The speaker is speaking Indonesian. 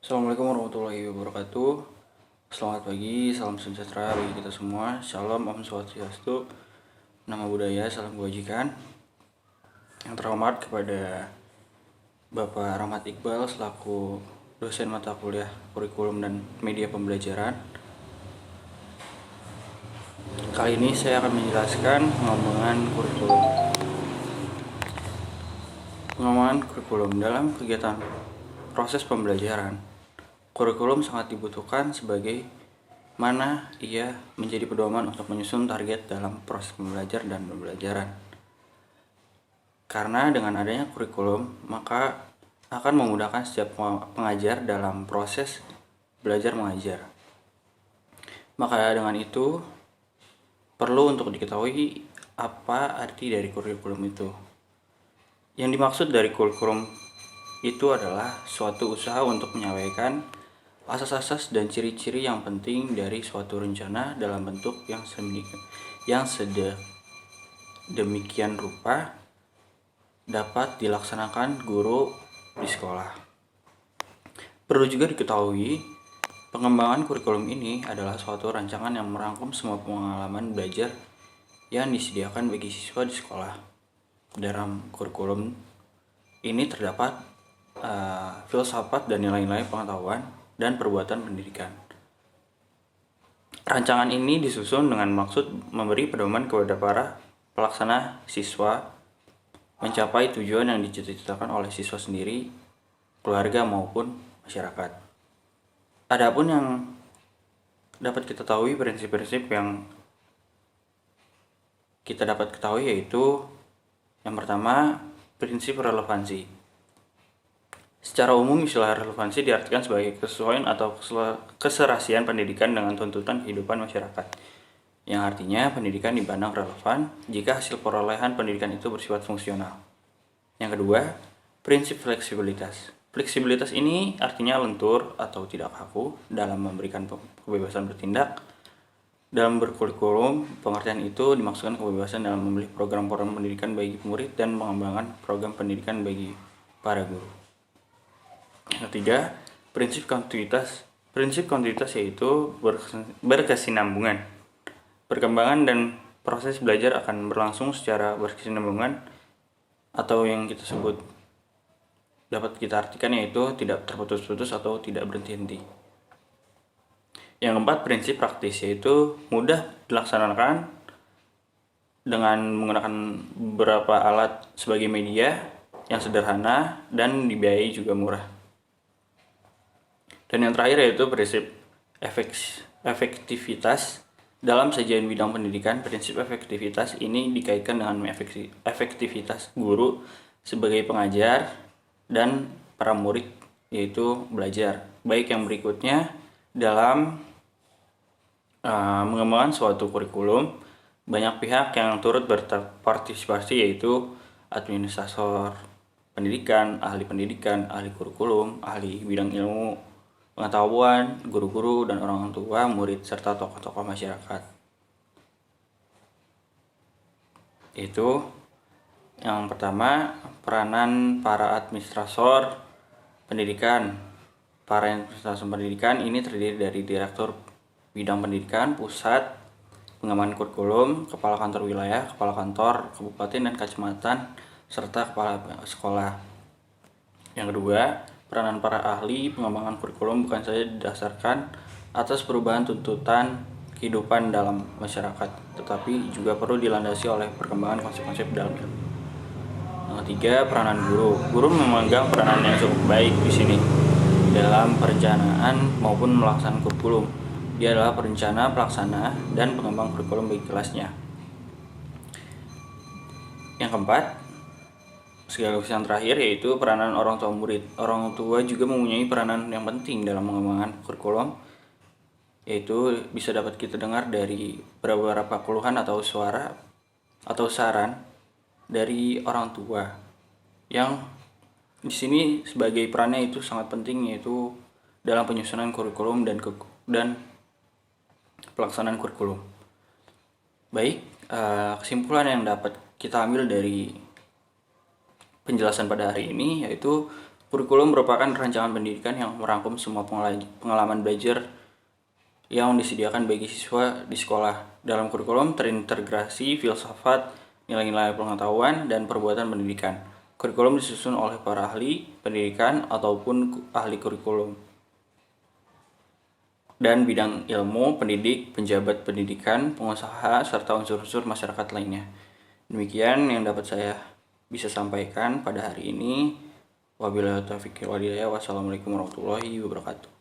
Assalamualaikum warahmatullahi wabarakatuh. Selamat pagi, salam sejahtera bagi kita semua. Shalom, Om Swastiastu, Namo Buddhaya, salam kebajikan. Yang terhormat kepada Bapak Rahmat Iqbal selaku dosen mata kuliah kurikulum dan media pembelajaran. Kali ini saya akan menjelaskan pengembangan kurikulum dalam kegiatan proses pembelajaran. Kurikulum sangat dibutuhkan sebagai mana ia menjadi pedoman untuk menyusun target dalam proses belajar dan pembelajaran. Karena dengan adanya kurikulum, maka akan memudahkan setiap pengajar dalam proses belajar mengajar. Maka dengan itu, perlu untuk diketahui apa arti dari kurikulum itu. Yang dimaksud dari kurikulum itu adalah suatu usaha untuk menyampaikan asas-asas dan ciri-ciri yang penting dari suatu rencana dalam bentuk yang sedemikian rupa dapat dilaksanakan guru di sekolah. Perlu juga diketahui, pengembangan kurikulum ini adalah suatu rancangan yang merangkum semua pengalaman belajar yang disediakan bagi siswa di sekolah. Dalam kurikulum ini terdapat filsafat dan nilai-nilai pengetahuan dan perbuatan pendidikan. Rancangan ini disusun dengan maksud memberi pedoman kepada para pelaksana siswa mencapai tujuan yang dicita-citakan oleh siswa sendiri, keluarga maupun masyarakat. Adapun yang dapat kita ketahui, prinsip-prinsip yang kita dapat ketahui yaitu yang pertama, prinsip relevansi. Secara umum, istilah relevansi diartikan sebagai kesesuaian atau keserasian pendidikan dengan tuntutan kehidupan masyarakat, yang artinya pendidikan dipandang relevan jika hasil perolehan pendidikan itu bersifat fungsional. Yang kedua, prinsip fleksibilitas. Fleksibilitas ini artinya lentur atau tidak kaku dalam memberikan kebebasan bertindak. Dalam berkurikulum, pengertian itu dimaksudkan kebebasan dalam memilih program-program pendidikan bagi murid dan mengembangkan program pendidikan bagi para guru. Yang ketiga, prinsip kontinuitas. Prinsip kontinuitas yaitu berkesinambungan. Perkembangan dan proses belajar akan berlangsung secara berkesinambungan atau yang kita sebut dapat kita artikan yaitu tidak terputus-putus atau tidak berhenti-henti. Yang keempat, prinsip praktis yaitu mudah dilaksanakan dengan menggunakan beberapa alat sebagai media yang sederhana dan dibiayai juga murah. Dan yang terakhir yaitu prinsip efektivitas. Dalam sajian bidang pendidikan, prinsip efektivitas ini dikaitkan dengan efektivitas guru sebagai pengajar dan para murid yaitu belajar. Baik yang berikutnya dalam mengembangkan suatu kurikulum, banyak pihak yang turut berpartisipasi yaitu administrator pendidikan, ahli kurikulum, ahli bidang ilmu pengetahuan, guru-guru dan orang tua, murid serta tokoh-tokoh masyarakat. Itu yang pertama, peranan para administrator pendidikan. Para administrator pendidikan ini terdiri dari direktur bidang pendidikan pusat, pengembangan kurikulum, kepala kantor wilayah, kepala kantor kabupaten dan kecamatan, serta kepala sekolah. Yang kedua, peranan para ahli pengembangan kurikulum bukan saja didasarkan atas perubahan tuntutan kehidupan dalam masyarakat, tetapi juga perlu dilandasi oleh perkembangan konsep-konsep dalam ilmu. Yang ketiga, peranan guru. Guru memegang peranan yang cukup baik di sini dalam perencanaan maupun melaksanakan kurikulum. Dia adalah perencana, pelaksana, dan pengembang kurikulum bagi kelasnya. Yang keempat, sekaligus yang terakhir yaitu peranan orang tua murid. Orang tua juga mempunyai peranan yang penting dalam pengembangan kurikulum, yaitu bisa dapat kita dengar dari beberapa keluhan atau suara atau saran dari orang tua yang di sini sebagai perannya itu sangat penting, yaitu dalam penyusunan kurikulum dan pelaksanaan kurikulum. Baik, kesimpulan yang dapat kita ambil dari penjelasan pada hari ini yaitu Kurikulum merupakan rancangan pendidikan yang merangkum semua pengalaman belajar yang disediakan bagi siswa di sekolah. Dalam kurikulum terintegrasi filsafat, nilai-nilai pengetahuan, dan perbuatan pendidikan. Kurikulum disusun oleh para ahli pendidikan ataupun ahli kurikulum dan bidang ilmu, pendidik, penjabat pendidikan, pengusaha, serta unsur-unsur masyarakat lainnya. Demikian yang dapat saya bisa sampaikan pada hari ini. Wabillahi taufiq wal hidayah. Wassalamualaikum warahmatullahi wabarakatuh.